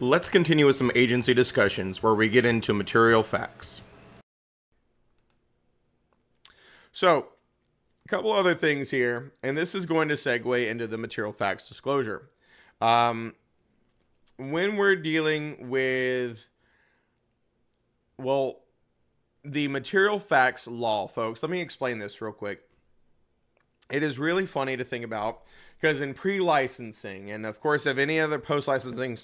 Let's continue with some agency discussions where we get into material facts. So, a couple other things here, and this is going to segue into the material facts disclosure. Um, when we're dealing with, well, the material facts law, folks, let me explain this real quick. It is really funny to think about because in pre-licensing, and of course, if any other post-licensing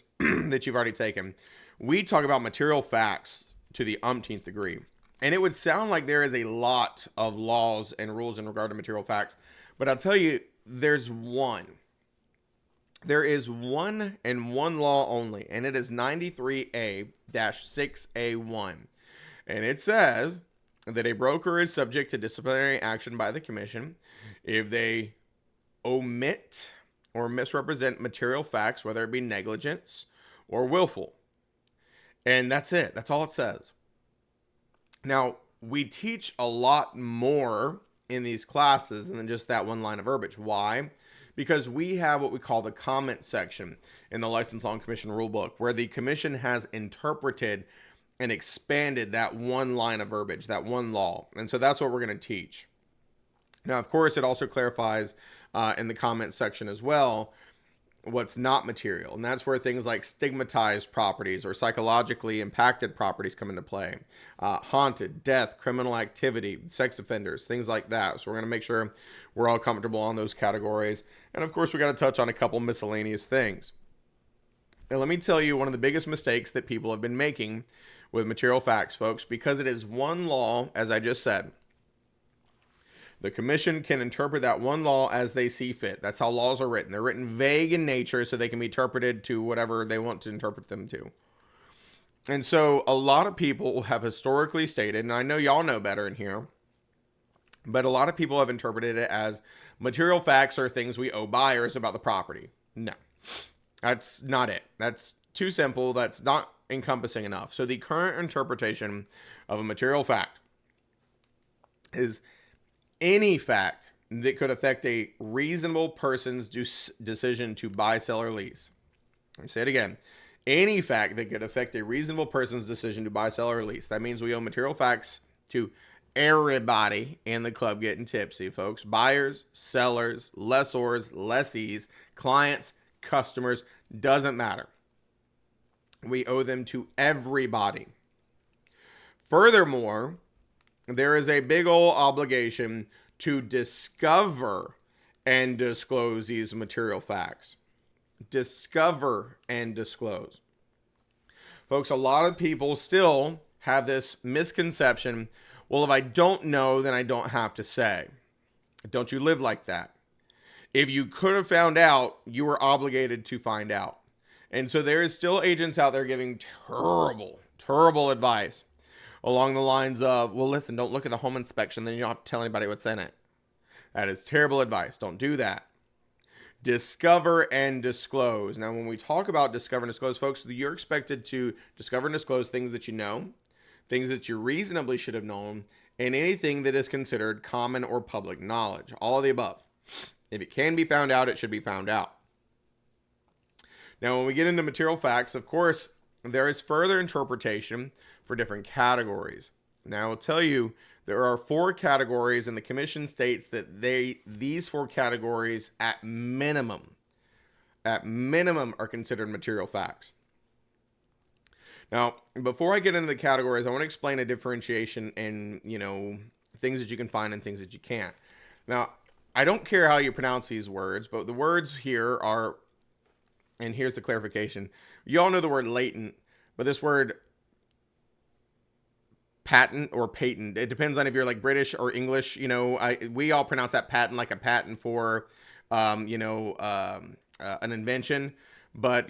that you've already taken, we talk about material facts to the umpteenth degree. And it would sound like there is a lot of laws and rules in regard to material facts, but I'll tell you, there's one. There is one and one law only, and it is 93A-6A1. And it says that a broker is subject to disciplinary action by the commission if they omit or misrepresent material facts, whether it be negligence or willful. And that's it. That's all it says. Now, we teach a lot more in these classes than just that one line of verbiage. Why? Because we have what we call the comment section in the License Law and Commission Rulebook, where the commission has interpreted and expanded that one line of verbiage, that one law. And so that's what we're going to teach. Now, of course, it also clarifies in the comment section as well what's not material. And that's where things like stigmatized properties or psychologically impacted properties come into play. Haunted, death, criminal activity, sex offenders, things like that. So we're going to make sure we're all comfortable on those categories. And of course, we got to touch on a couple miscellaneous things. And let me tell you one of the biggest mistakes that people have been making with material facts, folks, because it is one law, as I just said. The commission can interpret that one law as they see fit. That's how laws are written. They're written vague in nature so they can be interpreted to whatever they want to interpret them to. And so a lot of people have historically stated, and I know y'all know better in here, but a lot of people have interpreted it as material facts are things we owe buyers about the property. No, that's not it. That's too simple. That's not encompassing enough. So the current interpretation of a material fact is any fact that could affect a reasonable person's decision to buy, sell, or lease. Let me say it again. Any fact that could affect a reasonable person's decision to buy, sell, or lease. That means we owe material facts to everybody in the club getting tipsy, folks. Buyers, sellers, lessors, lessees, clients, customers, doesn't matter. We owe them to everybody. Furthermore, there is a big old obligation to discover and disclose these material facts. Discover and disclose. Folks, a lot of people still have this misconception, well, if I don't know, then I don't have to say. Don't you live like that? If you could have found out, you were obligated to find out. And so there is still agents out there giving terrible advice along the lines of, well, listen, don't look at the home inspection, then you don't have to tell anybody what's in it. That is terrible advice. Don't do that. Discover and disclose. Now, when we talk about discover and disclose, folks, you're expected to discover and disclose things that you know, things that you reasonably should have known, and anything that is considered common or public knowledge. All of the above. If it can be found out, it should be found out. Now, when we get into material facts, of course, there is further interpretation for different categories. Now, I'll tell you, there are 4 categories, and the commission states that these 4 categories at minimum are considered material facts. Now, before I get into the categories, I want to explain a differentiation in, things that you can find and things that you can't. Now, I don't care how you pronounce these words, but the words here are, and here's the clarification. You all know the word latent, but this word patent or patent, it depends on if you're like British or English. We all pronounce that patent like a patent for an invention, but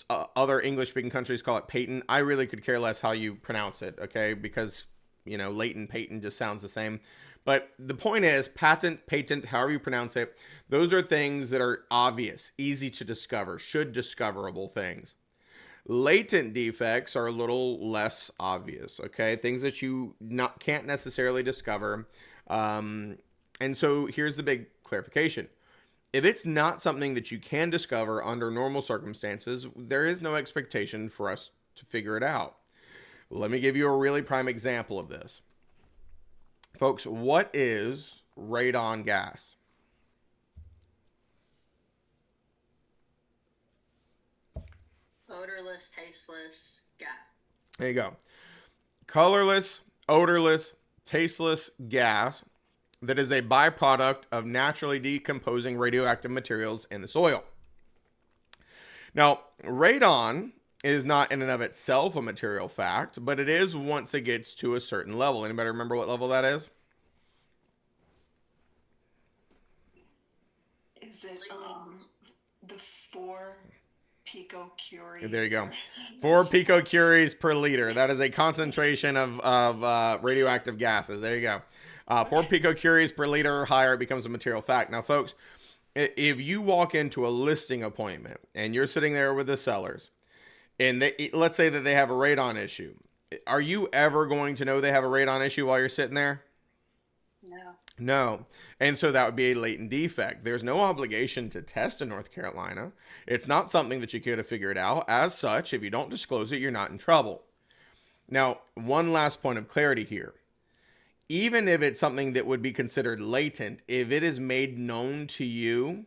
other English speaking countries call it patent. I really could care less how you pronounce it, okay, because latent, patent just sounds the same. But the point is, patent, however you pronounce it, those are things that are obvious, easy to discover, should discoverable things. Latent defects are a little less obvious, okay? Things that you can't necessarily discover. And so here's the big clarification. If it's not something that you can discover under normal circumstances, there is no expectation for us to figure it out. Let me give you a really prime example of this. Folks, what is radon gas? Odorless, tasteless gas. There you go. Colorless, odorless, tasteless gas that is a byproduct of naturally decomposing radioactive materials in the soil. Now, radon is not in and of itself a material fact, but it is once it gets to a certain level. Anybody remember what level that is? Is it the 4 picocuries? There you go. 4 picocuries per liter. That is a concentration of radioactive gases. There you go. 4 picocuries per liter or higher, it becomes a material fact. Now, folks, if you walk into a listing appointment and you're sitting there with the sellers, and let's say that they have a radon issue, are you ever going to know they have a radon issue while you're sitting there? No. No. And so that would be a latent defect. There's no obligation to test in North Carolina. It's not something that you could have figured out. As such, if you don't disclose it, you're not in trouble. Now, one last point of clarity here. Even if it's something that would be considered latent, if it is made known to you,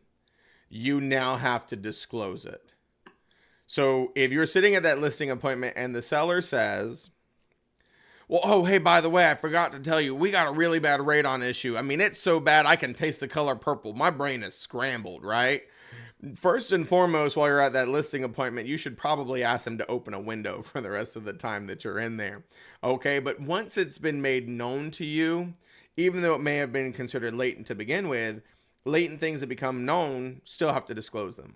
you now have to disclose it. So if you're sitting at that listing appointment and the seller says, well, oh, hey, by the way, I forgot to tell you, we got a really bad radon issue. I mean, it's so bad I can taste the color purple. My brain is scrambled, right? First and foremost, while you're at that listing appointment, you should probably ask them to open a window for the rest of the time that you're in there. Okay, but once it's been made known to you, even though it may have been considered latent to begin with, latent things that become known still have to disclose them.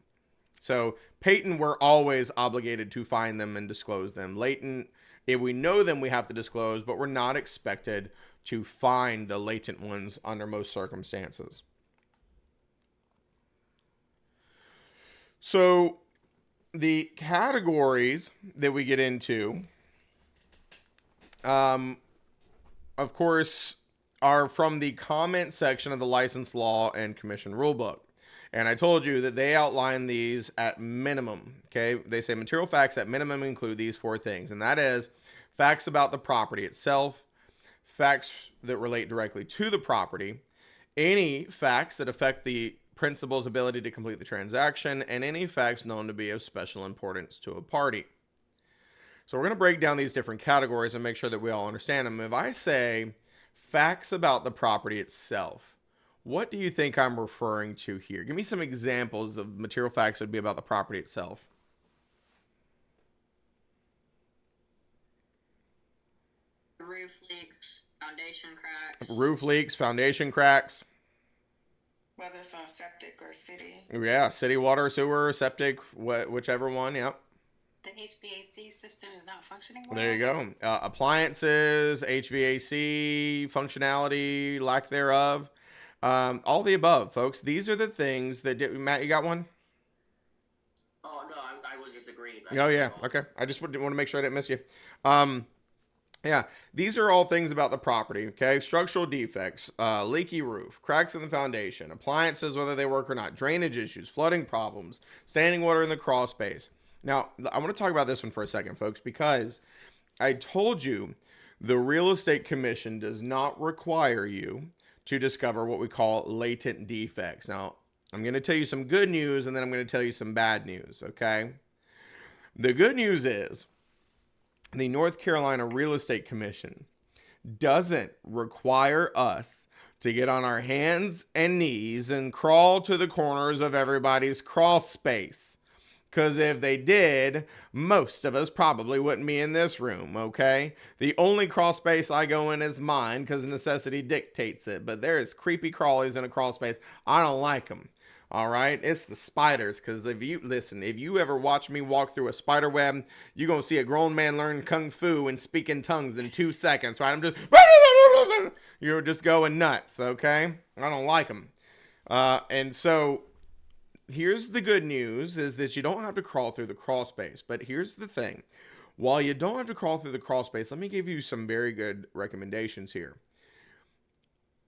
So patent, we're always obligated to find them and disclose them. Latent, if we know them, we have to disclose, but we're not expected to find the latent ones under most circumstances. So the categories that we get into, of course, are from the comment section of the License Law and Commission Rulebook. And I told you that they outline these at minimum, okay? They say material facts at minimum include these 4 things, and that is facts about the property itself, facts that relate directly to the property, any facts that affect the principal's ability to complete the transaction, and any facts known to be of special importance to a party. So we're going to break down these different categories and make sure that we all understand them. If I say facts about the property itself, what do you think I'm referring to here? Give me some examples of material facts that would be about the property itself. Roof leaks, foundation cracks. Roof leaks, foundation cracks. Whether it's on septic or city. Yeah, city water, sewer, septic, whichever one, yep. The HVAC system is not functioning well. There you go. Appliances, HVAC, functionality, lack thereof. All the above, folks. These are the things that Matt, you got one? Oh, no, I was just agreeing. Oh, yeah. Okay. I just want to make sure I didn't miss you. Yeah, these are all things about the property, okay? Structural defects, leaky roof, cracks in the foundation, appliances, whether they work or not, drainage issues, flooding problems, standing water in the crawl space. Now, I want to talk about this one for a second, folks, because I told you the Real Estate Commission does not require you to discover what we call latent defects. Now, I'm going to tell you some good news, and then I'm going to tell you some bad news, okay? The good news is the North Carolina Real Estate Commission doesn't require us to get on our hands and knees and crawl to the corners of everybody's crawl space. Because if they did, most of us probably wouldn't be in this room, okay? The only crawl space I go in is mine because necessity dictates it. But there is creepy crawlies in a crawl space. I don't like them. All right, it's the spiders, because if you ever watch me walk through a spider web, you're going to see a grown man learn kung fu and speak in tongues in 2 seconds, right? I'm just, you're just going nuts, okay? I don't like them. And so here's the good news is that you don't have to crawl through the crawl space. But here's the thing. While you don't have to crawl through the crawl space, let me give you some very good recommendations here.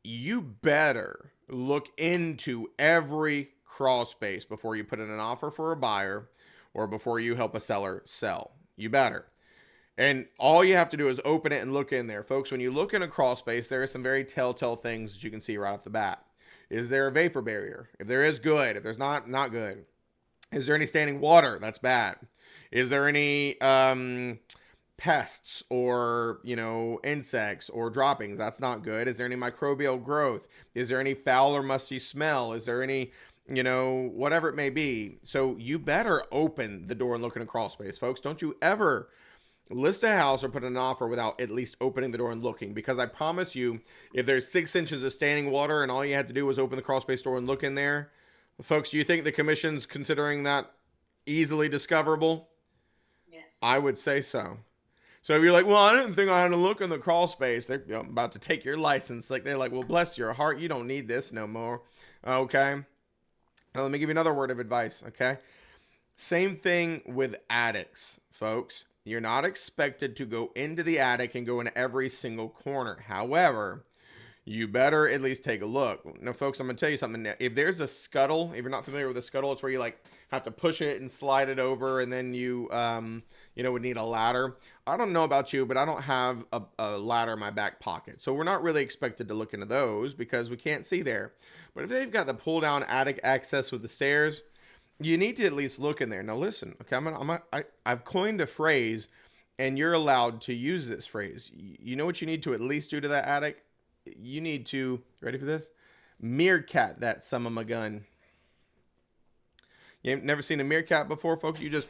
You better look into every crawl space before you put in an offer for a buyer or before you help a seller sell. You better. And all you have to do is open it and look in there. Folks, when you look in a crawl space, there are some very telltale things that you can see right off the bat. Is there a vapor barrier? If there is, good. If there's not, not good. Is there any standing water? That's bad. Is there any pests or, insects or droppings? That's not good. Is there any microbial growth? Is there any foul or musty smell? Is there any, whatever it may be? So you better open the door and look in a crawl space, folks. Don't you ever list a house or put an offer without at least opening the door and looking, because I promise you, if there's 6 inches of standing water and all you had to do was open the crawl space door and look in there, folks, you think the commission's considering that easily discoverable? Yes. I would say so. So if you're like, well, I didn't think I had to look in the crawl space, they're about to take your license. They're like, well, bless your heart, you don't need this no more. Okay. Now let me give you another word of advice. Okay. Same thing with attics, folks. You're not expected to go into the attic and go in every single corner. However, you better at least take a look. Now, folks, I'm going to tell you something. If there's a scuttle, if you're not familiar with a scuttle, it's where you have to push it and slide it over, and then you, would need a ladder. I don't know about you, but I don't have a ladder in my back pocket. So we're not really expected to look into those because we can't see there. But if they've got the pull down attic access with the stairs, you need to at least look in there. Now listen, okay, I've coined a phrase, and you're allowed to use this phrase. You know what you need to at least do to that attic? You need to, ready for this? Meerkat that son of a gun. You've never seen a meerkat before, folks? You just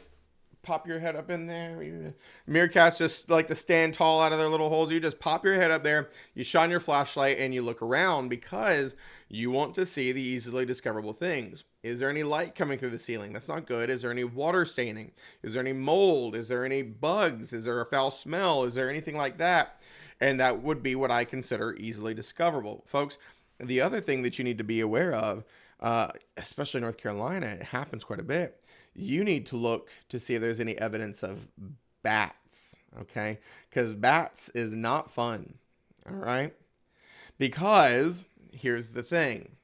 pop your head up in there. Meerkats just like to stand tall out of their little holes. You just pop your head up there, you shine your flashlight, and you look around because you want to see the easily discoverable things. Is there any light coming through the ceiling? That's not good. Is there any water staining? Is there any mold? Is there any bugs? Is there a foul smell? Is there anything like that? And that would be what I consider easily discoverable. Folks, the other thing that you need to be aware of, especially in North Carolina, it happens quite a bit. You need to look to see if there's any evidence of bats, okay? Because bats is not fun, all right? Because here's the thing.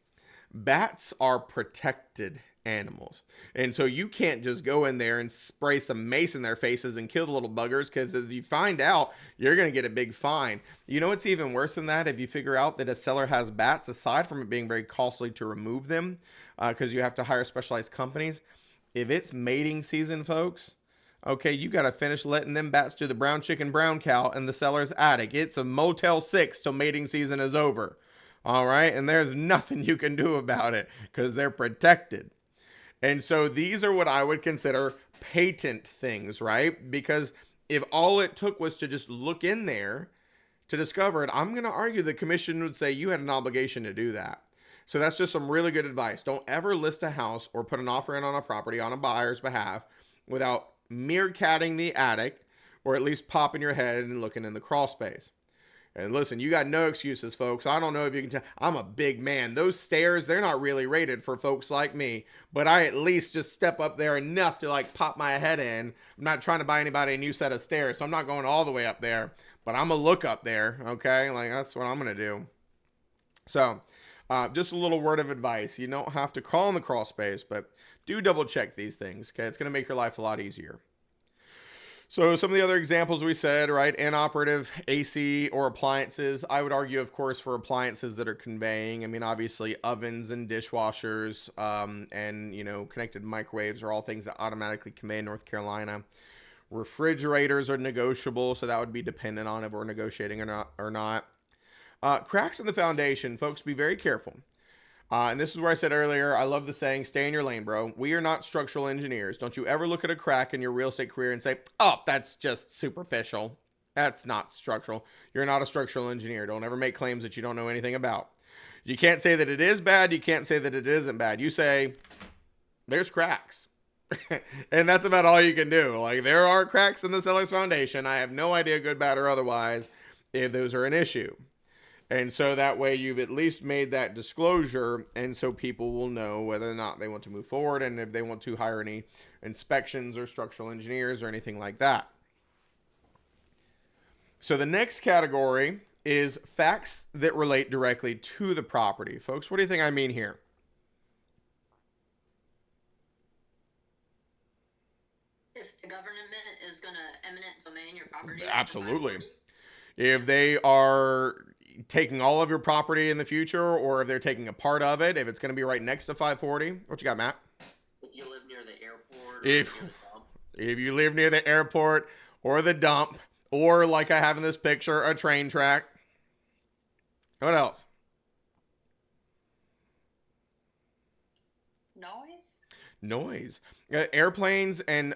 Bats are protected animals. And so you can't just go in there and spray some mace in their faces and kill the little buggers, because if you find out, you're going to get a big fine. You know what's even worse than that? If you figure out that a seller has bats, aside from it being very costly to remove them, because you have to hire specialized companies, if it's mating season, folks, okay, you got to finish letting them bats do the brown chicken, brown cow in the seller's attic. It's a Motel 6 till mating season is over. All right. And there's nothing you can do about it because they're protected. And so these are what I would consider patent things, right? Because if all it took was to just look in there to discover it, I'm going to argue the commission would say you had an obligation to do that. So that's just some really good advice. Don't ever list a house or put an offer in on a property on a buyer's behalf without meerkatting the attic, or at least popping your head and looking in the crawl space. And listen, you got no excuses, folks. I don't know if you can tell. I'm a big man. Those stairs, they're not really rated for folks like me. But I at least just step up there enough to pop my head in. I'm not trying to buy anybody a new set of stairs, so I'm not going all the way up there. But I'm going to look up there, okay? That's what I'm going to do. So, just a little word of advice. You don't have to crawl in the crawl space, but do double check these things, okay? It's going to make your life a lot easier. So some of the other examples we said, right? Inoperative AC or appliances. I would argue, of course, for appliances that are conveying. I mean, obviously ovens and dishwashers and, connected microwaves are all things that automatically convey in North Carolina. Refrigerators are negotiable, so that would be dependent on if we're negotiating or not. Cracks in the foundation, folks, be very careful. And this is where I said earlier, I love the saying, stay in your lane, bro. We are not structural engineers. Don't you ever look at a crack in your real estate career and say, oh, that's just superficial. That's not structural. You're not a structural engineer. Don't ever make claims that you don't know anything about. You can't say that it is bad. You can't say that it isn't bad. You say, there's cracks. And that's about all you can do. There are cracks in the seller's foundation. I have no idea, good, bad, or otherwise, if those are an issue. And so that way you've at least made that disclosure, and so people will know whether or not they want to move forward and if they want to hire any inspections or structural engineers or anything like that. So the next category is facts that relate directly to the property. Folks, what do you think I mean here? going to eminent domain your property? Absolutely. If they are taking all of your property in the future, or if they're taking a part of it, if it's going to be right next to 540, what you got, Matt? If you live near the airport, or If near the dump, if you live near the airport or the dump, or like I have in this picture, a train track. What else? Noise. Airplanes and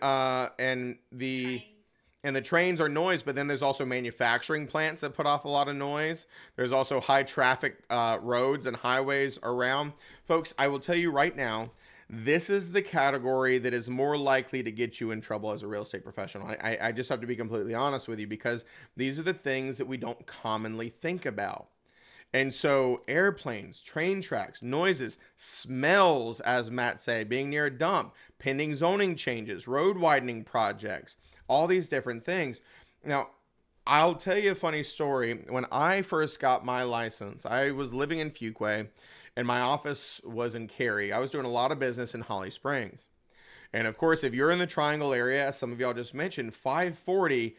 the Trains. and the trains are noise, but then there's also manufacturing plants that put off a lot of noise. There's also high traffic roads and highways around. Folks, I will tell you right now, this is the category that is more likely to get you in trouble as a real estate professional. I just have to be completely honest with you, because these are the things that we don't commonly think about. And so airplanes, train tracks, noises, smells, as Matt said, being near a dump, pending zoning changes, road widening projects, all these different things. Now, I'll tell you a funny story. When I first got my license, I was living in Fuquay and my office was in Cary. I was doing a lot of business in Holly Springs. And of course, if you're in the Triangle area, as some of y'all just mentioned, 540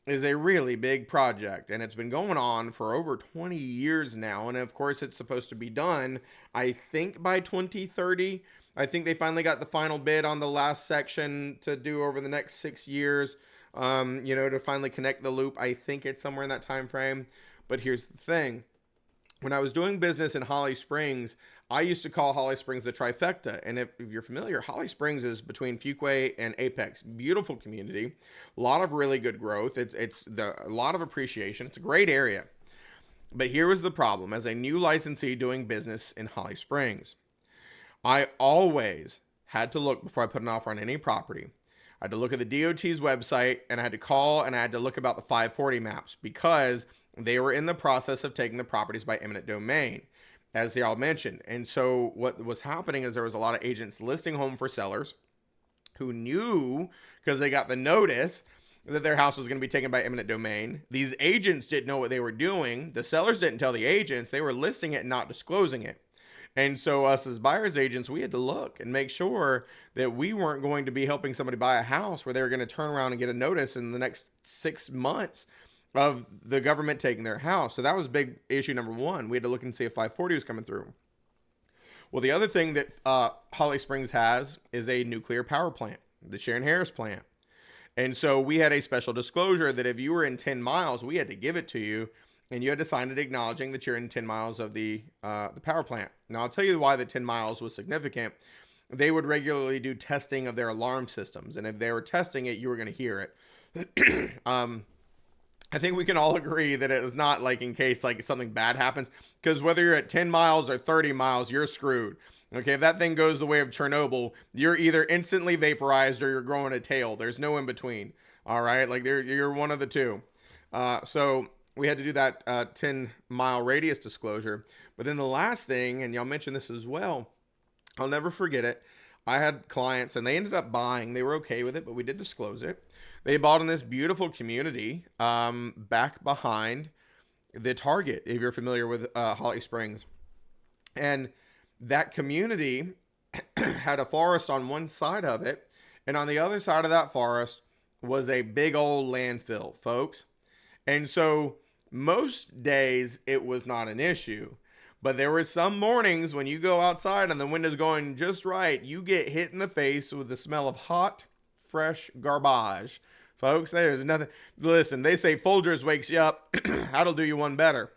is a really big project, and it's been going on for over 20 years now. And of course, it's supposed to be done, I think, by 2030. I think they finally got the final bid on the last section to do over the next 6 years, to finally connect the loop. I think it's somewhere in that time frame. But here's the thing. When I was doing business in Holly Springs, I used to call Holly Springs the trifecta. And if you're familiar, Holly Springs is between Fuquay and Apex. Beautiful community, a lot of really good growth. It's a lot of appreciation. It's a great area. But here was the problem. As a new licensee doing business in Holly Springs, I always had to look before I put an offer on any property. I had to look at the DOT's website, and I had to call, and I had to look about the 540 maps, because they were in the process of taking the properties by eminent domain, as y'all mentioned. And so what was happening is there was a lot of agents listing home for sellers who knew, because they got the notice, that their house was going to be taken by eminent domain. These agents didn't know what they were doing. The sellers didn't tell the agents. They were listing it and not disclosing it. And so us as buyer's agents, we had to look and make sure that we weren't going to be helping somebody buy a house where they were going to turn around and get a notice in the next 6 months of the government taking their house. So that was big issue number one. We had to look and see if 540 was coming through. Well, the other thing that Holly Springs has is a nuclear power plant, the Sharon Harris plant. And so we had a special disclosure that if you were in 10 miles, we had to give it to you, and you had to sign it acknowledging that you're in 10 miles of the power plant. Now, I'll tell you why the 10 miles was significant. They would regularly do testing of their alarm systems, and if they were testing it, you were going to hear it. I think we can all agree that it is not like in case like something bad happens, because whether you're at 10 miles or 30 miles, you're screwed. Okay, if that thing goes the way of Chernobyl, you're either instantly vaporized or you're growing a tail. There's no in between. All right, like you're one of the two. So we had to do that 10-mile radius disclosure. But then the last thing, and y'all mentioned this as well, I'll never forget it. I had clients and they ended up buying. They were okay with it, but we did disclose it. They bought in this beautiful community back behind the Target, if you're familiar with Holly Springs. And that community had a forest on one side of it, and on the other side of that forest was a big old landfill, folks. And so most days it was not an issue, but there were some mornings when you go outside and the wind is going just right, you get hit in the face with the smell of hot, fresh garbage. Folks, there's nothing. Listen, they say Folgers wakes you up. That'll do you one better.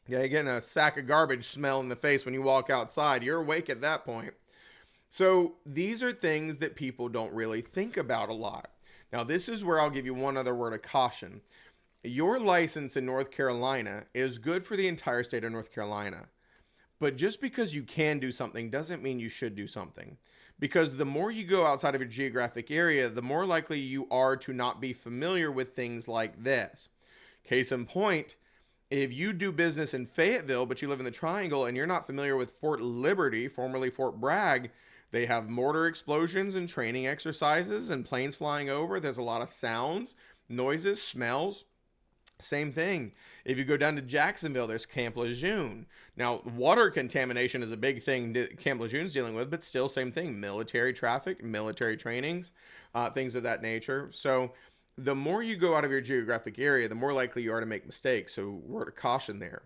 Yeah, getting a sack of garbage smell in the face when you walk outside. You're awake at that point. So these are things that people don't really think about a lot. Now, this is where I'll give you one other word of caution. Your license in North Carolina is good for the entire state of North Carolina. But just because you can do something doesn't mean you should do something. Because the more you go outside of your geographic area, the more likely you are to not be familiar with things like this. Case in point, if you do business in Fayetteville, but you live in the Triangle and you're not familiar with Fort Liberty, formerly Fort Bragg, they have mortar explosions and training exercises and planes flying over. There's a lot of sounds, noises, smells. Same thing. If you go down to Jacksonville, there's Camp Lejeune. Now, water contamination is a big thing Camp Lejeune's dealing with, but still same thing. Military traffic, military trainings, things of that nature. So the more you go out of your geographic area, the more likely you are to make mistakes. So word of caution there.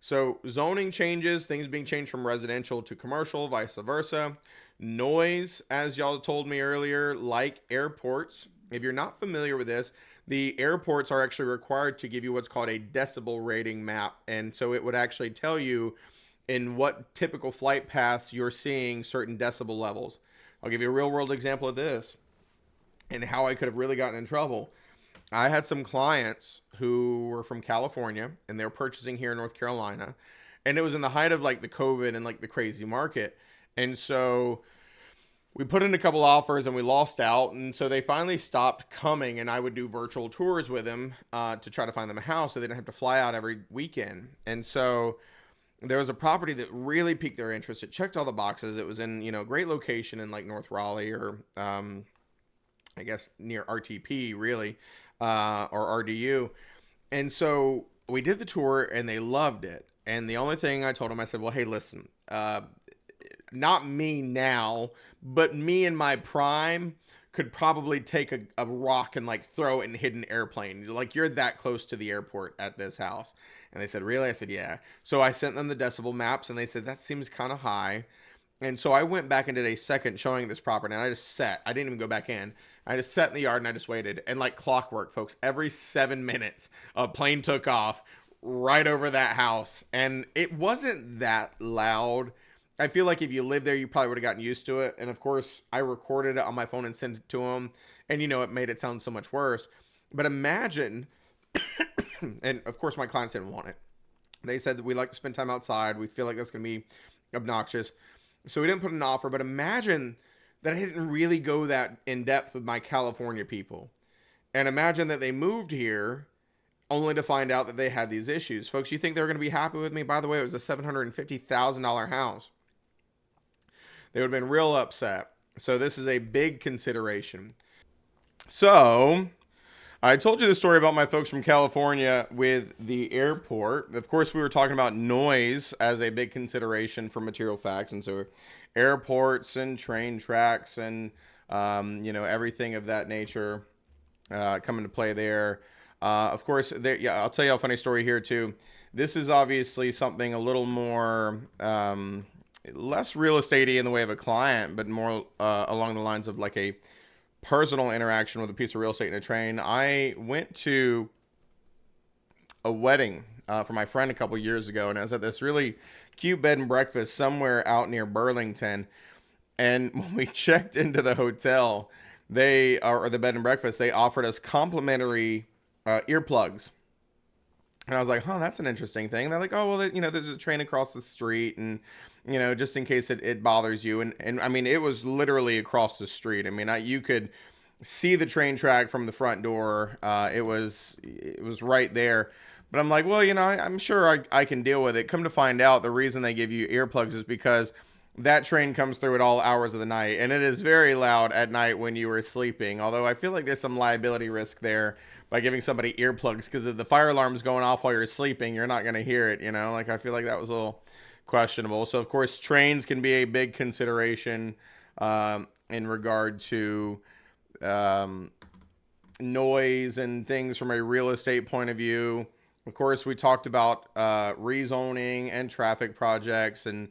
So zoning changes, things being changed from residential to commercial, vice versa. Noise, as y'all told me earlier, like airports. If you're not familiar with this, the airports are actually required to give you what's called a decibel rating map. And so it would actually tell you in what typical flight paths you're seeing certain decibel levels. I'll give you a real world example of this and how I could have really gotten in trouble. I had some clients who were from California and they were purchasing here in North Carolina. And it was in the height of like the COVID and like the crazy market. And so we put in a couple offers and we lost out. And so they finally stopped coming, and I would do virtual tours with them to try to find them a house so they didn't have to fly out every weekend. And so there was a property that really piqued their interest. It checked all the boxes. It was in, great location in like North Raleigh or I guess near RTP really, or RDU. And so we did the tour and they loved it. And the only thing I told them, I said, well, hey, listen, not me now, but me in my prime could probably take a rock and like throw it and hit an airplane. Like, you're that close to the airport at this house. And they said, really? I said, yeah. So I sent them the decibel maps and they said, that seems kind of high. And so I went back and did a second showing of this property, and I just sat. I didn't even go back in. I just sat in the yard and I just waited. And like clockwork, folks, every 7 minutes, a plane took off right over that house. And it wasn't that loud. I feel like if you lived there, you probably would have gotten used to it. And of course, I recorded it on my phone and sent it to them. And it made it sound so much worse. But imagine, and of course my clients didn't want it. They said that we like to spend time outside. We feel like that's going to be obnoxious. So we didn't put an offer, but imagine that I didn't really go that in depth with my California people. And imagine that they moved here only to find out that they had these issues. Folks, you think they're going to be happy with me? By the way, it was a $750,000 house. They would have been real upset. So this is a big consideration. So I told you the story about my folks from California with the airport. Of course, we were talking about noise as a big consideration for material facts. And so airports and train tracks and, everything of that nature come into play there. Of course, I'll tell you a funny story here too. This is obviously something a little more less real estate-y in the way of a client, but more along the lines of like a personal interaction with a piece of real estate in a train. I went to a wedding for my friend a couple years ago, and I was at this really cute bed and breakfast somewhere out near Burlington. And when we checked into the hotel, or the bed and breakfast, they offered us complimentary earplugs. And I was like, that's an interesting thing. They're like, oh, well, there's a train across the street, and just in case it bothers you. And I mean, it was literally across the street. I mean, you could see the train track from the front door. It was right there. But I'm like, well, I'm sure I can deal with it. Come to find out, the reason they give you earplugs is because that train comes through at all hours of the night. And it is very loud at night when you are sleeping. Although I feel like there's some liability risk there by giving somebody earplugs, because if the fire alarm's going off while you're sleeping, you're not going to hear it. I feel like that was a little questionable. So of course, trains can be a big consideration in regard to noise and things from a real estate point of view. Of course, we talked about rezoning and traffic projects. And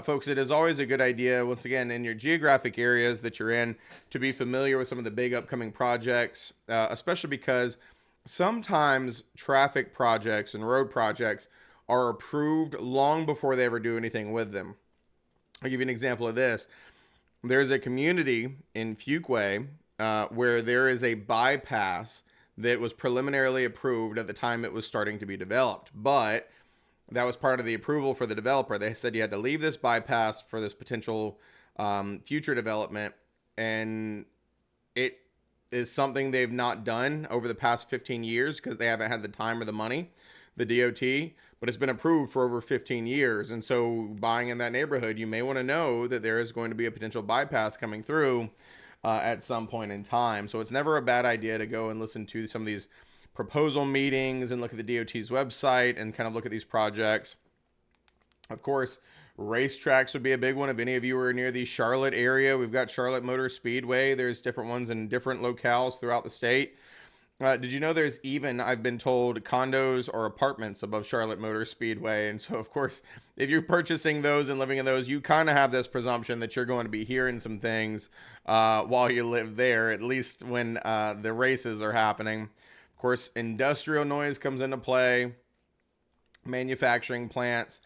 folks, it is always a good idea, once again, in your geographic areas that you're in, to be familiar with some of the big upcoming projects, especially because sometimes traffic projects and road projects are approved long before they ever do anything with them. I'll give you an example of this. There's a community in Fuquay where there is a bypass that was preliminarily approved at the time it was starting to be developed. But that was part of the approval for the developer. They said you had to leave this bypass for this potential future development. And it is something they've not done over the past 15 years because they haven't had the time or the money, the DOT. But it's been approved for over 15 years. And so buying in that neighborhood, you may want to know that there is going to be a potential bypass coming through at some point in time. So it's never a bad idea to go and listen to some of these proposal meetings and look at the DOT's website and kind of look at these projects. Of course, racetracks would be a big one. If any of you are near the Charlotte area, we've got Charlotte Motor Speedway. There's different ones in different locales throughout the state. Did you know there's even, I've been told, condos or apartments above Charlotte Motor Speedway? And so, of course, if you're purchasing those and living in those, you kind of have this presumption that you're going to be hearing some things while you live there, at least when the races are happening. Of course, industrial noise comes into play, manufacturing plants,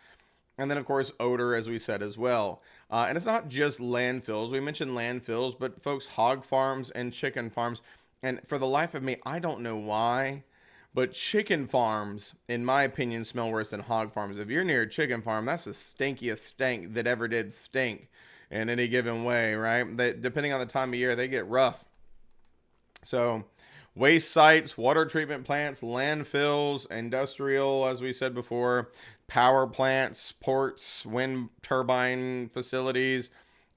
and then, of course, odor, as we said as well. And it's not just landfills. We mentioned landfills, but folks, hog farms and chicken farms. And for the life of me, I don't know why, but chicken farms, in my opinion, smell worse than hog farms. If you're near a chicken farm, that's the stinkiest stink that ever did stink in any given way, right? Depending on the time of year, they get rough. So waste sites, water treatment plants, landfills, industrial, as we said before, power plants, ports, wind turbine facilities,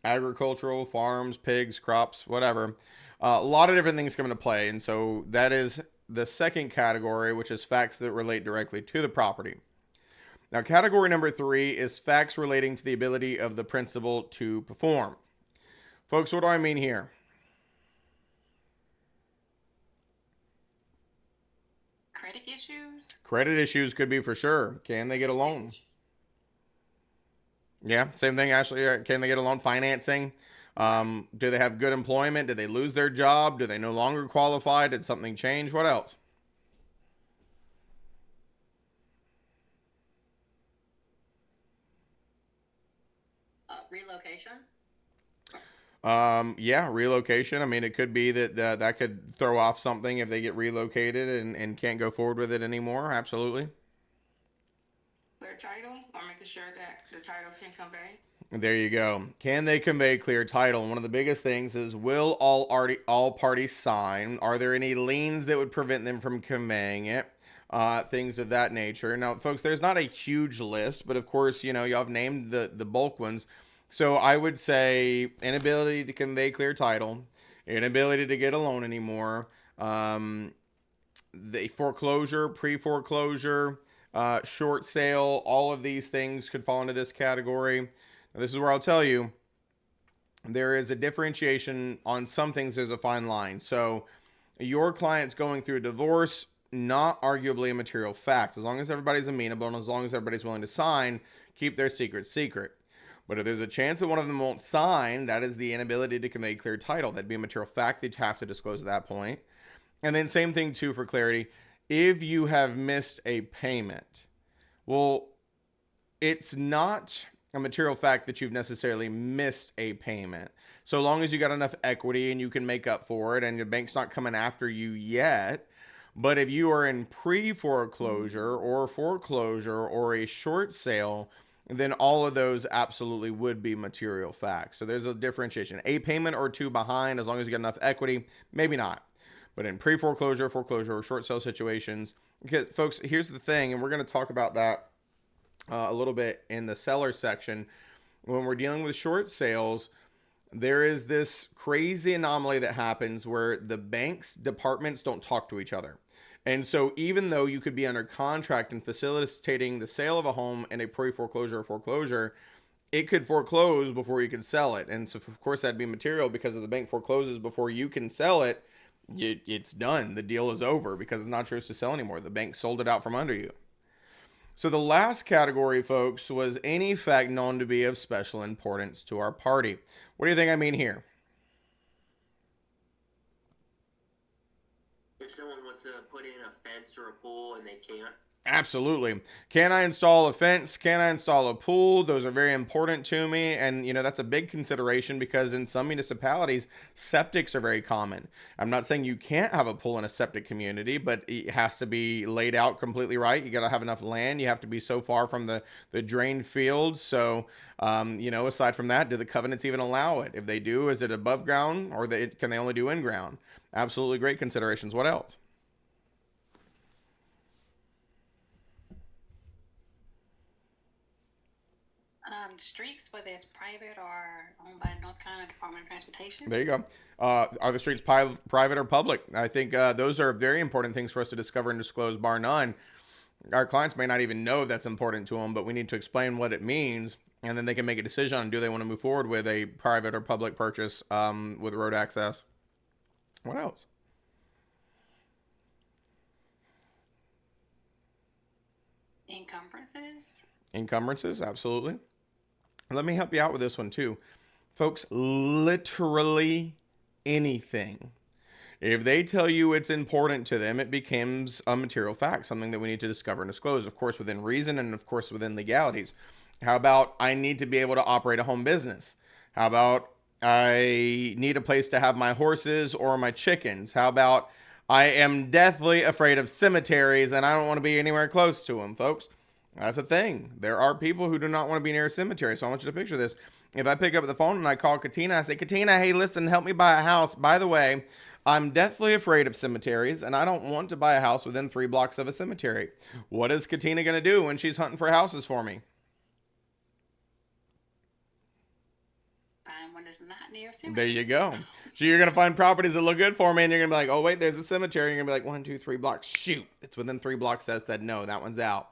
agricultural farms, pigs, crops, whatever. A lot of different things come into play. And so that is the second category, which is facts that relate directly to the property. Now, category number 3 is facts relating to the ability of the principal to perform. Folks, what do I mean here? Credit issues? Credit issues could be for sure. Can they get a loan? Yeah, same thing, Ashley. Can they get a loan? Financing? Do they have good employment? Did they lose their job? Do they no longer qualify? Did something change? What else? Relocation. Yeah, relocation. I mean, it could be that that could throw off something if they get relocated and can't go forward with it anymore. Absolutely. Clear title, or making sure that the title can convey. There you go. Can they convey clear title? And one of the biggest things is, will all parties sign? Are there any liens that would prevent them from conveying it? Things of that nature. Now, folks, there's not a huge list, but of course, you know, y'all have named the bulk ones. So I would say inability to convey clear title, inability to get a loan anymore, the foreclosure, pre-foreclosure, short sale, all of these things could fall into this category. Now, this is where I'll tell you, there is a differentiation on some things. There's a fine line. So your client's going through a divorce, not arguably a material fact. As long as everybody's amenable and as long as everybody's willing to sign, keep their secret secret. But if there's a chance that one of them won't sign, that is the inability to convey clear title. That'd be a material fact they'd have to disclose at that point. And then same thing too, for clarity, if you have missed a payment, well, it's not a material fact that you've necessarily missed a payment. So long as you got enough equity and you can make up for it and your bank's not coming after you yet. But if you are in pre-foreclosure or foreclosure or a short sale, then all of those absolutely would be material facts. So there's a differentiation. A payment or two behind, as long as you get enough equity, maybe not. But in pre-foreclosure, foreclosure, or short sale situations, because folks, here's the thing, and we're going to talk about that a little bit in the seller section. When we're dealing with short sales, there is this crazy anomaly that happens where the bank's departments don't talk to each other. And so even though you could be under contract and facilitating the sale of a home in a pre-foreclosure or foreclosure, it could foreclose before you could sell it. And so, of course, that'd be material because if the bank forecloses before you can sell it, it's done. The deal is over because it's not yours to sell anymore. The bank sold it out from under you. So the last category, folks, was any fact known to be of special importance to our party. What do you think I mean here? If someone wants to put in a fence or a pool and they can't. Absolutely. Can I install a fence? Can I install a pool? Those are very important to me. And, you know, that's a big consideration because in some municipalities, septics are very common. I'm not saying you can't have a pool in a septic community, but it has to be laid out completely right. You got to have enough land. You have to be so far from the drained field. So, you know, aside from that, do the covenants even allow it? If they do, is it above ground or can they only do in ground? Absolutely great considerations. What else? Streets, whether it's private or owned by North Carolina Department of Transportation. There you go. Are the streets private or public? I think those are very important things for us to discover and disclose, bar none. Our clients may not even know that's important to them, but we need to explain what it means, and then they can make a decision on do they want to move forward with a private or public purchase with road access. What else? Encumbrances. Encumbrances, absolutely. Let me help you out with this one too. Folks, literally anything. If they tell you it's important to them, it becomes a material fact, something that we need to discover and disclose, of course, within reason and, of course, within legalities. How about I need to be able to operate a home business? How about I need a place to have my horses or my chickens? How about I am deathly afraid of cemeteries and I don't want to be anywhere close to them, folks? That's a thing. There are people who do not want to be near a cemetery. So I want you to picture this. If I pick up the phone and I call Katina, I say, Katina, hey, listen, help me buy a house. By the way, I'm deathly afraid of cemeteries and I don't want to buy a house within 3 blocks of a cemetery. What is Katina going to do when she's hunting for houses for me? Find one that's not near a cemetery. There you go. So you're going to find properties that look good for me and you're going to be like, oh, wait, there's a cemetery. You're going to be like 1, 2, 3 blocks. Shoot. It's within 3 blocks. That said, no, that one's out.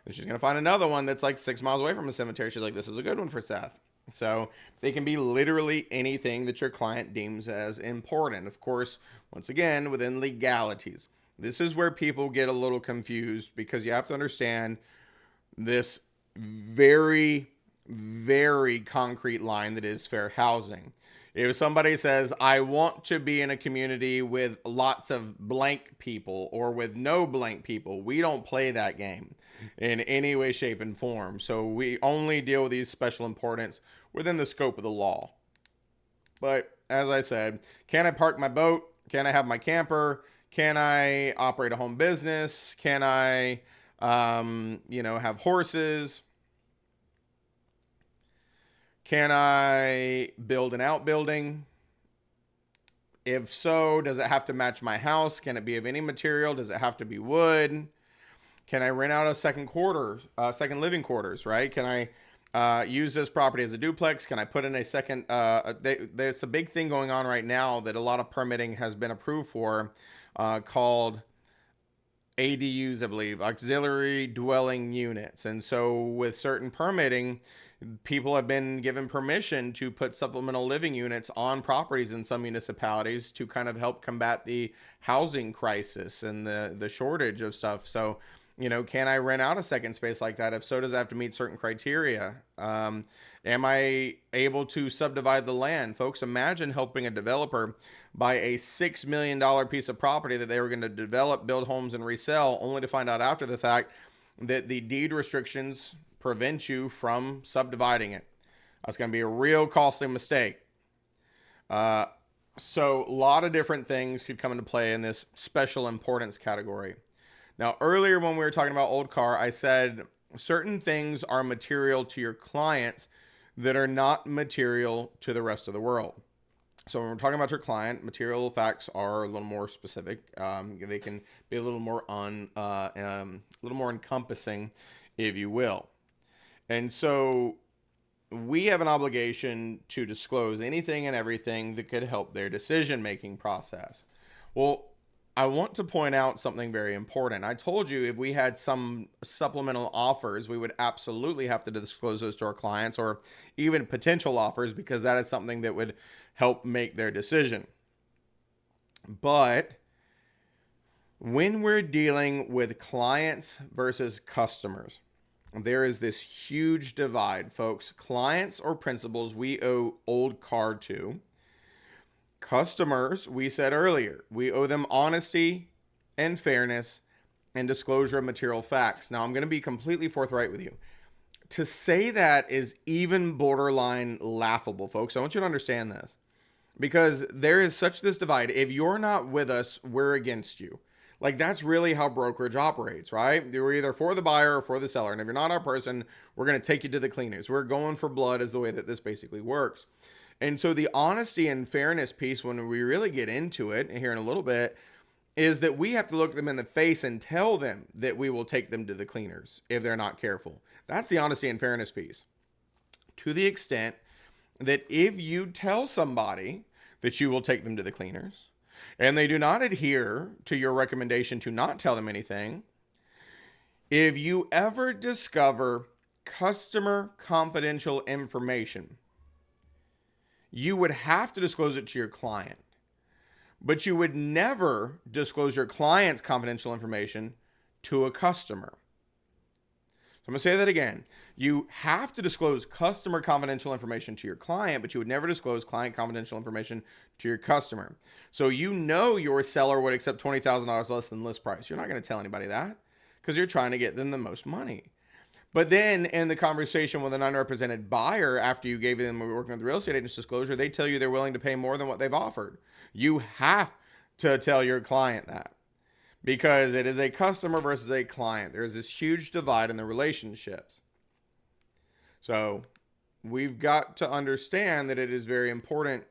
And she's going to find another one that's like 6 miles away from a cemetery. She's like, this is a good one for Seth. So they can be literally anything that your client deems as important. Of course, once again, within legalities. This is where people get a little confused because you have to understand this very, very concrete line that is fair housing. If somebody says, I want to be in a community with lots of blank people or with no blank people, we don't play that game in any way, shape, and form. So we only deal with these special importance within the scope of the law. But as I said, can I park my boat? Can I have my camper? Can I operate a home business? Can I, have horses? Can I build an outbuilding? If so, does it have to match my house? Can it be of any material? Does it have to be wood? Can I rent out a second living quarters, right? Can I use this property as a duplex? Can I put in a second? There's a big thing going on right now that a lot of permitting has been approved for called ADUs, I believe, auxiliary dwelling units. And so with certain permitting, people have been given permission to put supplemental living units on properties in some municipalities to kind of help combat the housing crisis and the shortage of stuff. So, can I rent out a second space like that? If so, does it have to meet certain criteria? Am I able to subdivide the land? Folks, imagine helping a developer buy a $6 million piece of property that they were going to develop, build homes, and resell, only to find out after the fact that the deed restrictions prevent you from subdividing it. That's going to be a real costly mistake. So a lot of different things could come into play in this special importance category. Now, earlier when we were talking about old car, I said certain things are material to your clients that are not material to the rest of the world. So when we're talking about your client, material facts are a little more specific. They can be a little more encompassing, if you will. And so we have an obligation to disclose anything and everything that could help their decision-making process. Well, I want to point out something very important. I told you if we had some supplemental offers, we would absolutely have to disclose those to our clients or even potential offers because that is something that would help make their decision. But when we're dealing with clients versus customers, there is this huge divide, folks. Clients or principals we owe old card to. Customers, we said earlier, we owe them honesty and fairness and disclosure of material facts. Now, I'm going to be completely forthright with you. To say that is even borderline laughable, folks. I want you to understand this because there is such this divide. If you're not with us, we're against you. Like, that's really how brokerage operates, right? You're either for the buyer or for the seller. And if you're not our person, we're going to take you to the cleaners. We're going for blood is the way that this basically works. And so the honesty and fairness piece, when we really get into it here in a little bit, is that we have to look them in the face and tell them that we will take them to the cleaners if they're not careful. That's the honesty and fairness piece. To the extent that if you tell somebody that you will take them to the cleaners and they do not adhere to your recommendation to not tell them anything, if you ever discover customer confidential information, you would have to disclose it to your client, but you would never disclose your client's confidential information to a customer. I'm going to say that again. You have to disclose customer confidential information to your client, but you would never disclose client confidential information to your customer. So you know your seller would accept $20,000 less than list price. You're not going to tell anybody that because you're trying to get them the most money. But then in the conversation with an unrepresented buyer, after you gave them working with the real estate agent's disclosure, they tell you they're willing to pay more than what they've offered. You have to tell your client that because it is a customer versus a client. There's this huge divide in the relationships. So we've got to understand that it is very important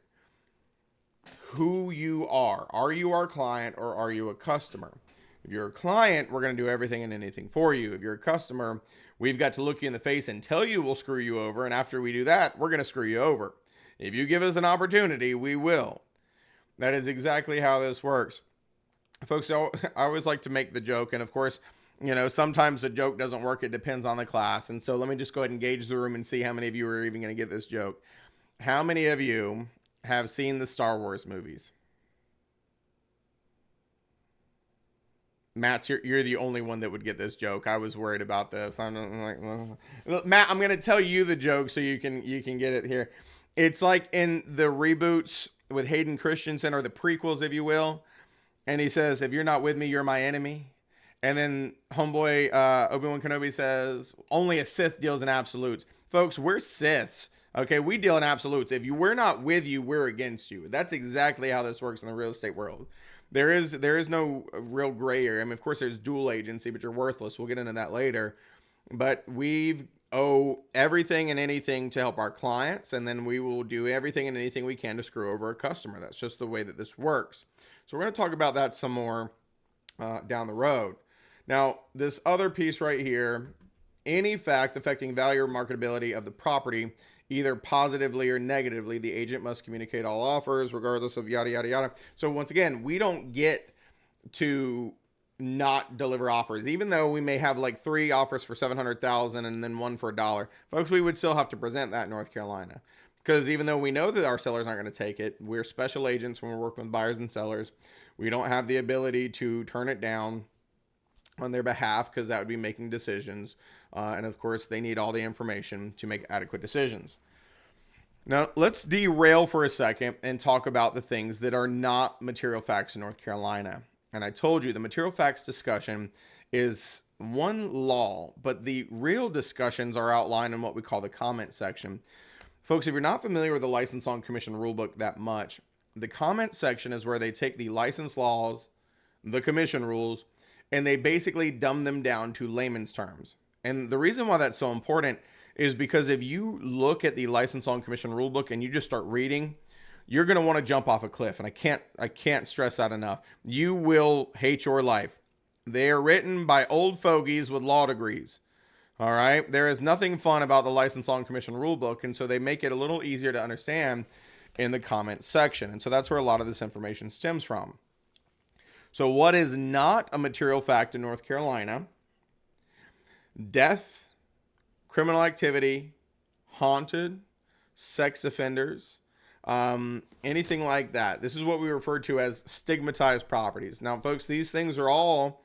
who you are. Are you our client or are you a customer? If you're a client, we're going to do everything and anything for you. If you're a customer, we've got to look you in the face and tell you we'll screw you over. And after we do that, we're going to screw you over. If you give us an opportunity, we will. That is exactly how this works. Folks, I always like to make the joke. And of course, sometimes the joke doesn't work. It depends on the class. And so let me just go ahead and gauge the room and see how many of you are even going to get this joke. How many of you have seen the Star Wars movies? Matt, you're the only one that would get this joke. I was worried about this. I'm like, well. Matt, I'm going to tell you the joke so you can get it here. It's like in the reboots with Hayden Christensen, or the prequels, if you will. And he says, if you're not with me, you're my enemy. And then homeboy Obi-Wan Kenobi says, only a Sith deals in absolutes. Folks, we're Siths. Okay, we deal in absolutes. If we're not with you, we're against you. That's exactly how this works in the real estate world. There is no real gray area. I mean, of course, there's dual agency, but you're worthless. We'll get into that later. But we owe everything and anything to help our clients, and then we will do everything and anything we can to screw over a customer. That's just the way that this works. So we're going to talk about that some more down the road. Now, this other piece right here, any fact affecting value or marketability of the property, either positively or negatively, the agent must communicate all offers regardless of yada, yada, yada. So once again, we don't get to not deliver offers, even though we may have like 3 offers for $700,000 and then 1 for $1. Folks, we would still have to present that in North Carolina, because even though we know that our sellers aren't going to take it, we're special agents when we're working with buyers and sellers. We don't have the ability to turn it down on their behalf, because that would be making decisions. And of course, they need all the information to make adequate decisions. Now, let's derail for a second and talk about the things that are not material facts in North Carolina. And I told you the material facts discussion is one law, but the real discussions are outlined in what we call the comment section. Folks, if you're not familiar with the License on Commission rulebook that much, the comment section is where they take the license laws, the commission rules, and they basically dumb them down to layman's terms. And the reason why that's so important is because if you look at the License on Commission rulebook and you just start reading, you're going to want to jump off a cliff. And I can't stress that enough. You will hate your life. They are written by old fogies with law degrees. All right. There is nothing fun about the License on Commission rulebook. And so they make it a little easier to understand in the comment section. And so that's where a lot of this information stems from. So what is not a material fact in North Carolina? Death, criminal activity, haunted, sex offenders, anything like that. This is what we refer to as stigmatized properties. Now, folks, these things are all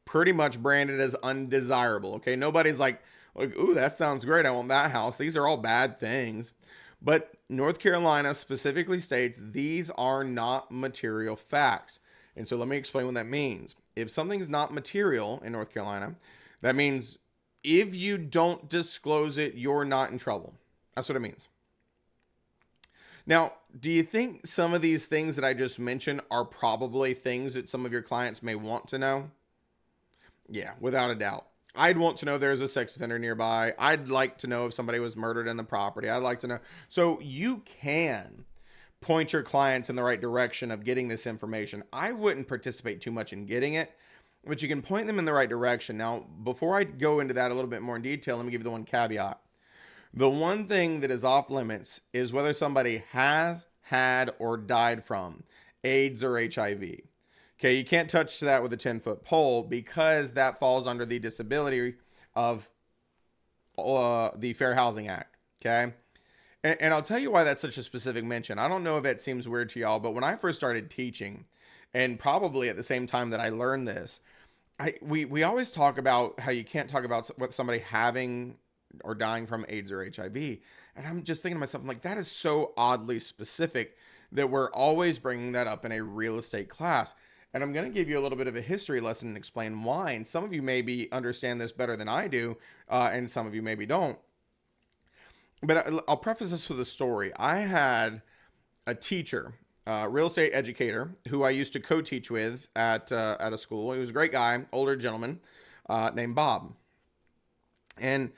pretty much branded as undesirable. Okay, nobody's like, ooh, that sounds great, I want that house. These are all bad things. But North Carolina specifically states these are not material facts. And so let me explain what that means. If something's not material in North Carolina, that means if you don't disclose it, you're not in trouble. That's what it means. Now, do you think some of these things that I just mentioned are probably things that some of your clients may want to know? Yeah, without a doubt. I'd want to know there's a sex offender nearby. I'd like to know if somebody was murdered in the property. I'd like to know. So you can point your clients in the right direction of getting this information. I wouldn't participate too much in getting it, but you can point them in the right direction. Now, before I go into that a little bit more in detail, let me give you the one caveat. The one thing that is off limits is whether somebody has, had, or died from AIDS or HIV. Okay, you can't touch that with a 10-foot pole because that falls under the disability of the Fair Housing Act. Okay. And I'll tell you why that's such a specific mention. I don't know if it seems weird to y'all, but when I first started teaching, and probably at the same time that I learned this, we always talk about how you can't talk about what somebody having or dying from AIDS or HIV. And I'm just thinking to myself, I'm like, that is so oddly specific that we're always bringing that up in a real estate class. And I'm going to give you a little bit of a history lesson and explain why. And some of you maybe understand this better than I do, and some of you maybe don't. But I'll preface this with a story. I had a teacher, real estate educator, who I used to co-teach with at a school. He was a great guy, older gentleman, named Bob. And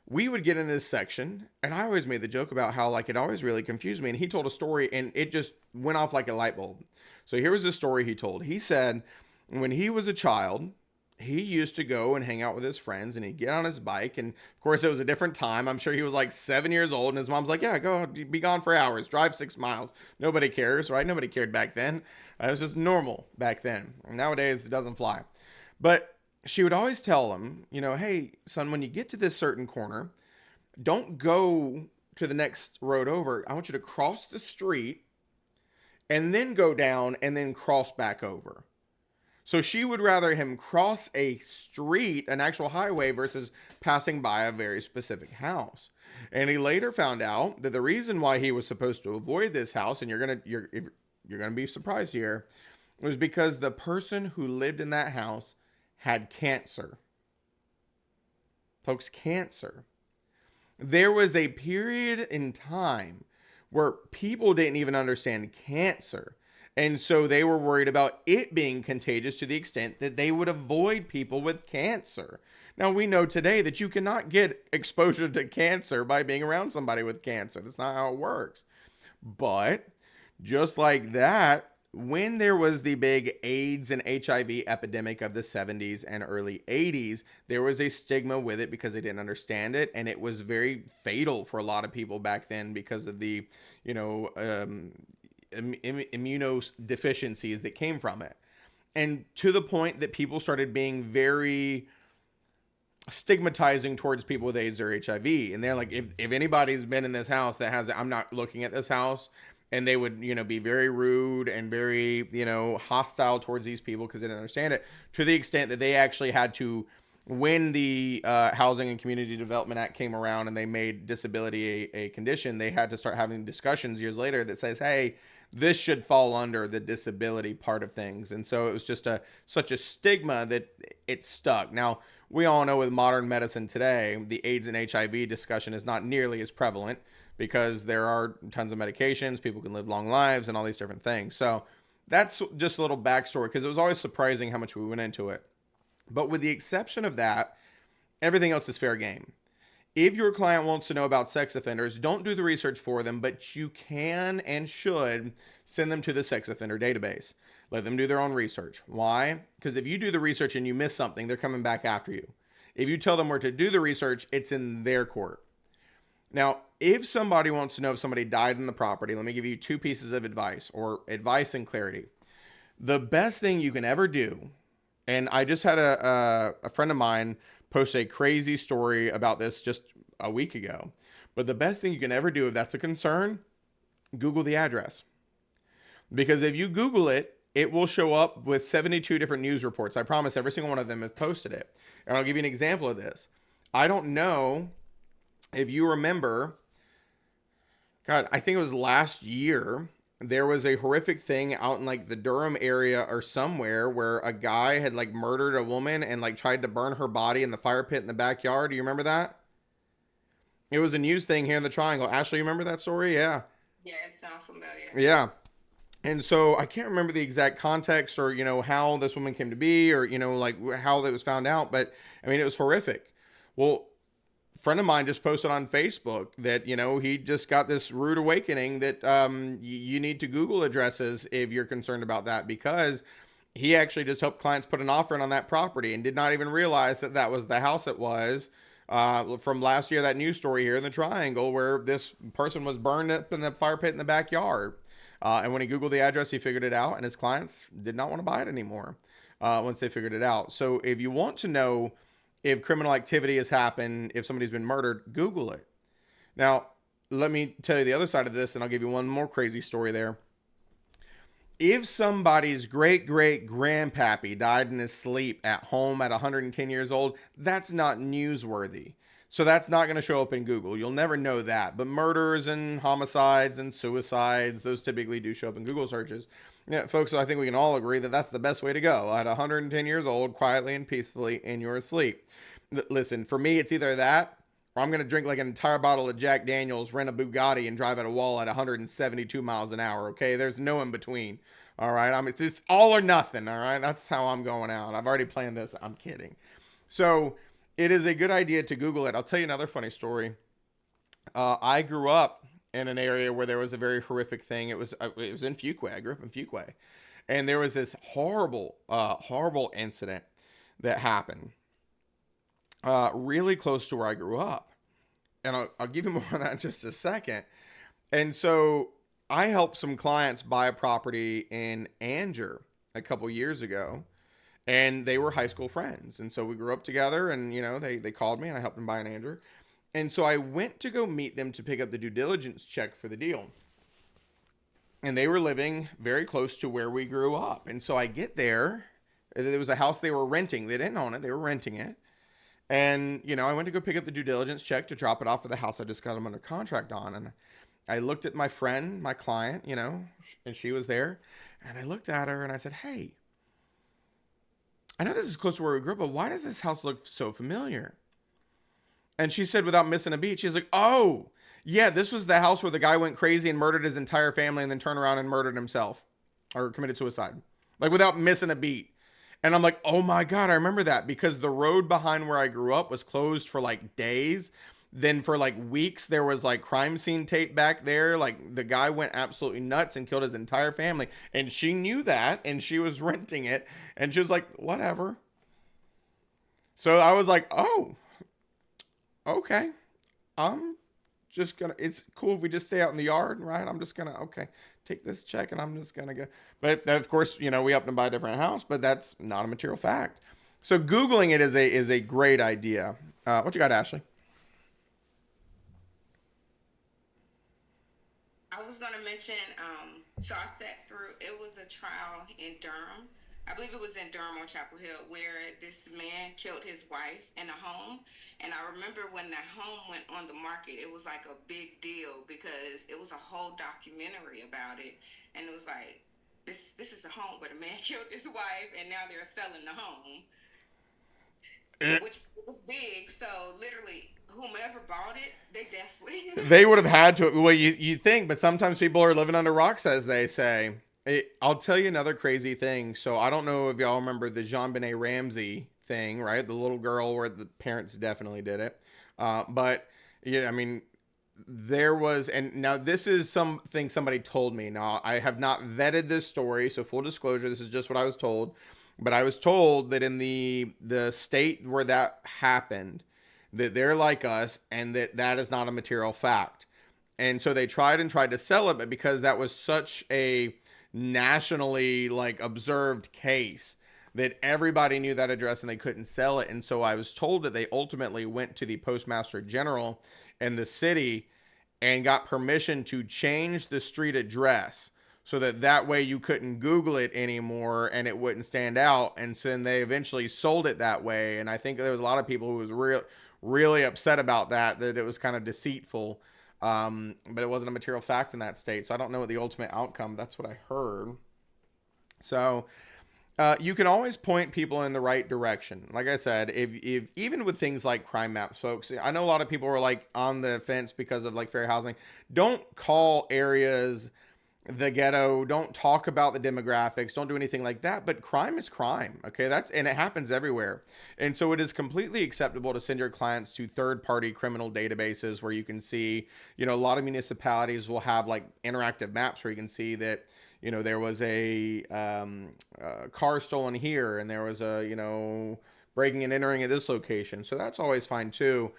we would get in this section, and I always made the joke about how like it always really confused me. And he told a story, and it just went off like a light bulb. So here was the story he told. He said when he was a child, he used to go and hang out with his friends, and he'd get on his bike. And of course, it was a different time. I'm sure he was like 7 years old, and his mom's like, yeah, go be gone for hours, drive 6 miles. Nobody cares, right? Nobody cared back then. It was just normal back then. Nowadays, it doesn't fly. But she would always tell him, you know, hey, son, when you get to this certain corner, don't go to the next road over. I want you to cross the street and then go down and then cross back over. So she would rather him cross a street, an actual highway, versus passing by a very specific house. And he later found out that the reason why he was supposed to avoid this house, and you're gonna be surprised here, was because the person who lived in that house had cancer. Folks, cancer. There was a period in time where people didn't even understand cancer. And so they were worried about it being contagious to the extent that they would avoid people with cancer. Now, we know today that you cannot get exposure to cancer by being around somebody with cancer. That's not how it works. But just like that, when there was the big AIDS and HIV epidemic of the 70s and early 80s, there was a stigma with it because they didn't understand it. And it was very fatal for a lot of people back then because of the, immunodeficiencies that came from it. And to the point that people started being very stigmatizing towards people with AIDS or HIV. And they're like, if anybody's been in this house that has it, I'm not looking at this house. And they would, be very rude and very, hostile towards these people because they didn't understand it, to the extent that they actually had to, when the Housing and Community Development Act came around and they made disability a condition, they had to start having discussions years later that says, hey, this should fall under the disability part of things. And so it was just such a stigma that it stuck. Now, we all know with modern medicine today, the AIDS and HIV discussion is not nearly as prevalent, because there are tons of medications, people can live long lives, and all these different things. So that's just a little backstory, because it was always surprising how much we went into it. But with the exception of that, everything else is fair game. If your client wants to know about sex offenders, don't do the research for them, but you can and should send them to the sex offender database. Let them do their own research. Why? Because if you do the research and you miss something, they're coming back after you. If you tell them where to do the research, it's in their court. Now, if somebody wants to know if somebody died in the property, let me give you 2 pieces of advice, or advice and clarity. The best thing you can ever do, and I just had a friend of mine post a crazy story about this just a week ago, but the best thing you can ever do if that's a concern, Google the address. Because if you Google it, it will show up with 72 different news reports. I promise every single one of them has posted it. And I'll give you an example of this. I don't know if you remember, God, I think it was last year, there was a horrific thing out in like the Durham area or somewhere where a guy had like murdered a woman and like tried to burn her body in the fire pit in the backyard. Do you remember that? It was a news thing here in the Triangle. Ashley, you remember that story? Yeah. Yeah, it sounds familiar. Yeah. And so I can't remember the exact context or, how this woman came to be or, like how that was found out. But I mean, it was horrific. Well, friend of mine just posted on Facebook that, he just got this rude awakening that you need to Google addresses if you're concerned about that, because he actually just helped clients put an offer in on that property and did not even realize that that was the house it was from last year, that news story here in the Triangle where this person was burned up in the fire pit in the backyard. And when he Googled the address, he figured it out, and his clients did not want to buy it anymore once they figured it out. So if you want to know if criminal activity has happened, if somebody's been murdered, Google it. Now, let me tell you the other side of this, and I'll give you one more crazy story there. if somebody's great great grandpappy died in his sleep at home at 110 years old, that's not newsworthy. So that's not going to show up in Google. You'll never know that. But murders and homicides and suicides, those typically do show up in Google searches. Yeah, folks, I think we can all agree that that's the best way to go. At 110 years old, quietly and peacefully in your sleep. Listen, for me, it's either that or I'm going to drink like an entire bottle of Jack Daniels, rent a Bugatti, and drive at a wall at 172 miles an hour, okay? There's no in between, all right? It's all or nothing, all right? That's how I'm going out. I've already planned this. I'm kidding. So it is a good idea to Google it. I'll tell you another funny story. I grew up in an area where there was a very horrific thing. It was in Fuquay. I grew up in Fuquay. And there was this horrible incident that happened really close to where I grew up. And I'll give you more on that in just a second. And so I helped some clients buy a property in Anger a couple years ago. And they were high school friends. And so we grew up together and, they called me and I helped them buy an Anger. And so I went to go meet them to pick up the due diligence check for the deal. And they were living very close to where we grew up. And so I get there. It was a house they were renting. They didn't own it. They were renting it. And, I went to go pick up the due diligence check to drop it off at the house I just got them under contract on. And I looked at my friend, my client, and she was there. And I looked at her and I said, hey, I know this is close to where we grew up, but why does this house look so familiar? And she said, without missing a beat, she's like, oh, yeah, this was the house where the guy went crazy and murdered his entire family and then turned around and murdered himself or committed suicide. Like without missing a beat. And I'm like, oh my God, I remember that because the road behind where I grew up was closed for like days. Then for like weeks, there was like crime scene tape back there. Like the guy went absolutely nuts and killed his entire family. And she knew that and she was renting it. And she was like, whatever. So I was like, oh, okay. It's cool if we just stay out in the yard, right? I'm just gonna, take this check and I'm just gonna go. But of course, we upped and buy a different house, but that's not a material fact. So Googling it is a great idea. What you got, Ashley? I was going to mention, so I sat through, it was a trial in Durham. I believe it was in Durham or Chapel Hill where this man killed his wife in a home. And I remember when that home went on the market, it was like a big deal because it was a whole documentary about it. And it was like, this is the home where the man killed his wife and now they're selling the home, which was big. So literally whomever bought it, they definitely they would have had to. Well, you think, but sometimes people are living under rocks, as they say. I'll tell you another crazy thing. So I don't know if y'all remember the JonBenet Ramsey thing, right? The little girl where the parents definitely did it. But yeah, I mean, there was, and now this is something somebody told me. Now I have not vetted this story, so full disclosure, this is just what I was told. But I was told that in the state where that happened, that they're like us, and that is not a material fact. And so they tried to sell it, but because that was such a nationally observed case that everybody knew that address and they couldn't sell it. And so I was told that they ultimately went to the Postmaster General in the city and got permission to change the street address so that way you couldn't Google it anymore and it wouldn't stand out. And so then they eventually sold it that way. And I think there was a lot of people who was really upset about that it was kind of deceitful. But it wasn't a material fact in that state. So I don't know what the ultimate outcome, that's what I heard. So, you can always point people in the right direction. Like I said, if even with things like crime maps, folks, I know a lot of people were on the fence because of fair housing. Don't call areas the ghetto. Don't talk about the demographics. Don't do anything like that. But crime is crime. Okay. And it happens everywhere. And so it is completely acceptable to send your clients to third-party criminal databases where you can see, a lot of municipalities will have interactive maps where you can see that, there was a car stolen here and there was a, breaking and entering at this location. So that's always fine too.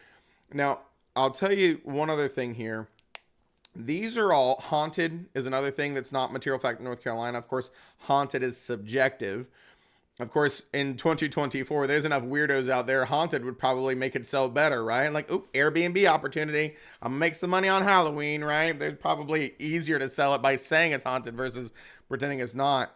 Now, I'll tell you one other thing here. These are all haunted is another thing that's not material fact in North Carolina. Of course, haunted is subjective. Of course, in 2024, there's enough weirdos out there. Haunted would probably make it sell better, right? Airbnb opportunity. I'm gonna make some money on Halloween, right? They're probably easier to sell it by saying it's haunted versus pretending it's not.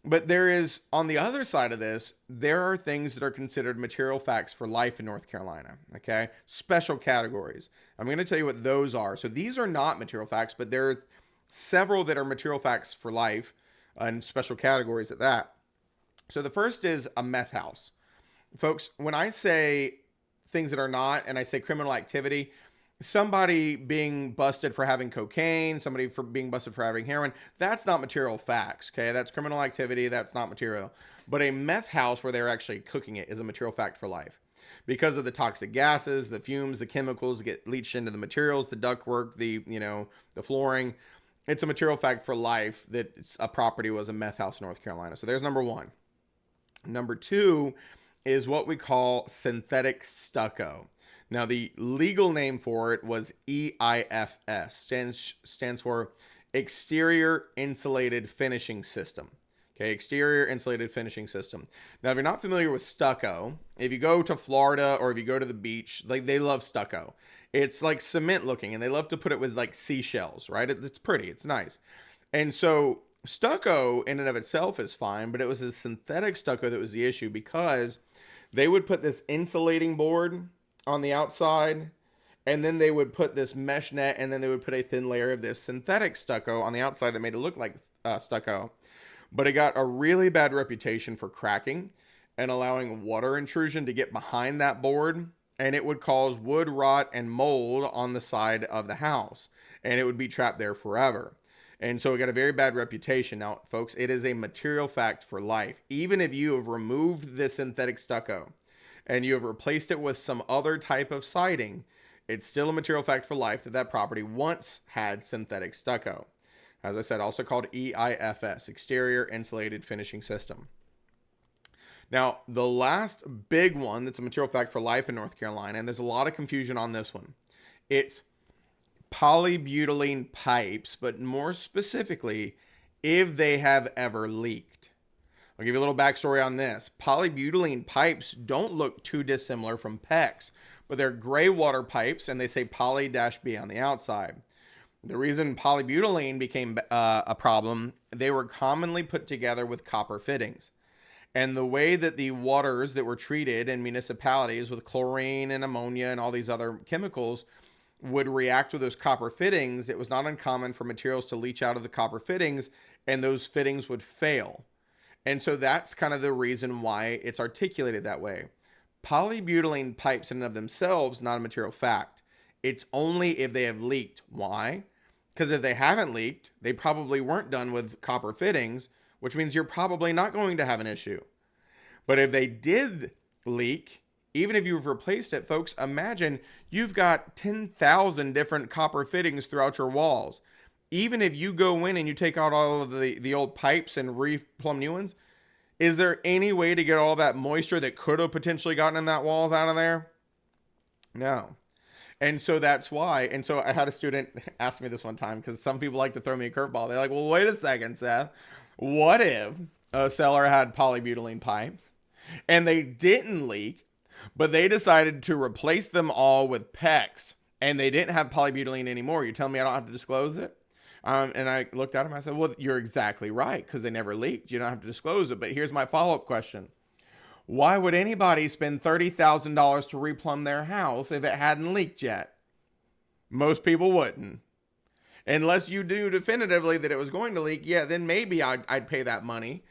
But there is, on the other side of this, there are things that are considered material facts for life in North Carolina, okay? Special categories. I'm going to tell you what those are. So these are not material facts, but there are several that are material facts for life and special categories at that. So the first is a meth house. Folks, when I say things that are not, and I say criminal activity, somebody being busted for having cocaine, somebody for being busted for having heroin, that's not material facts, okay? That's criminal activity, that's not material. But a meth house where they're actually cooking it is a material fact for life. Because of the toxic gases, the fumes, the chemicals get leached into the materials, the ductwork, the flooring. It's a material fact for life that a property was a meth house in North Carolina. So there's number one. Number two is what we call synthetic stucco. Now, the legal name for it was EIFS, stands for Exterior Insulated Finishing System. Okay, Exterior Insulated Finishing System. Now, if you're not familiar with stucco, if you go to Florida or if you go to the beach, like they love stucco. It's like cement looking, and they love to put it with like seashells, right? It's pretty, it's nice. And so stucco in and of itself is fine, but it was the synthetic stucco that was the issue, because they would put this insulating board on the outside, and then they would put this mesh net, and then they would put a thin layer of this synthetic stucco on the outside that made it look like stucco. But it got a really bad reputation for cracking and allowing water intrusion to get behind that board, and it would cause wood rot and mold on the side of the house, and it would be trapped there forever. And so it got a very bad reputation. Now, folks, it is a material fact for life. Even if you have removed the synthetic stucco and you have replaced it with some other type of siding, it's still a material fact for life that that property once had synthetic stucco. As I said, also called EIFS, Exterior Insulated Finishing System. Now, the last big one that's a material fact for life in North Carolina, and there's a lot of confusion on this one, it's polybutylene pipes, but more specifically, if they have ever leaked. I'll give you a little backstory on this. Polybutylene pipes don't look too dissimilar from PEX, but they're gray water pipes, and they say poly-B on the outside. The reason polybutylene became a problem, they were commonly put together with copper fittings. And the way that the waters that were treated in municipalities with chlorine and ammonia and all these other chemicals would react with those copper fittings, it was not uncommon for materials to leach out of the copper fittings, and those fittings would fail. And so that's kind of the reason why it's articulated that way. Polybutylene pipes in and of themselves, not a material fact. It's only if they have leaked. Why? Because if they haven't leaked, they probably weren't done with copper fittings, which means you're probably not going to have an issue. But if they did leak, even if you've replaced it, folks, imagine you've got 10,000 different copper fittings throughout your walls. Even if you go in and you take out all of the old pipes and replumb new ones, is there any way to get all that moisture that could have potentially gotten in that walls out of there? No. And so that's why. And so I had a student ask me this one time, because some people like to throw me a curveball. They're like, well, wait a second, Seth. What if a seller had polybutylene pipes and they didn't leak, but they decided to replace them all with PEX, and they didn't have polybutylene anymore? You're telling me I don't have to disclose it? And I looked at him, I said, well, you're exactly right, because they never leaked. You don't have to disclose it. But here's my follow-up question. Why would anybody spend $30,000 to replumb their house if it hadn't leaked yet? Most people wouldn't. Unless you knew definitively that it was going to leak, yeah, then maybe I'd pay that money.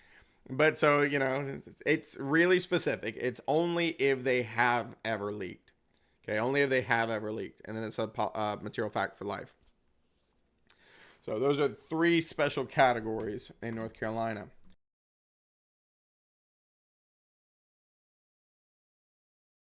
But so, it's really specific. It's only if they have ever leaked. Okay, only if they have ever leaked. And then it's a material fact for life. So those are 3 special categories in North Carolina.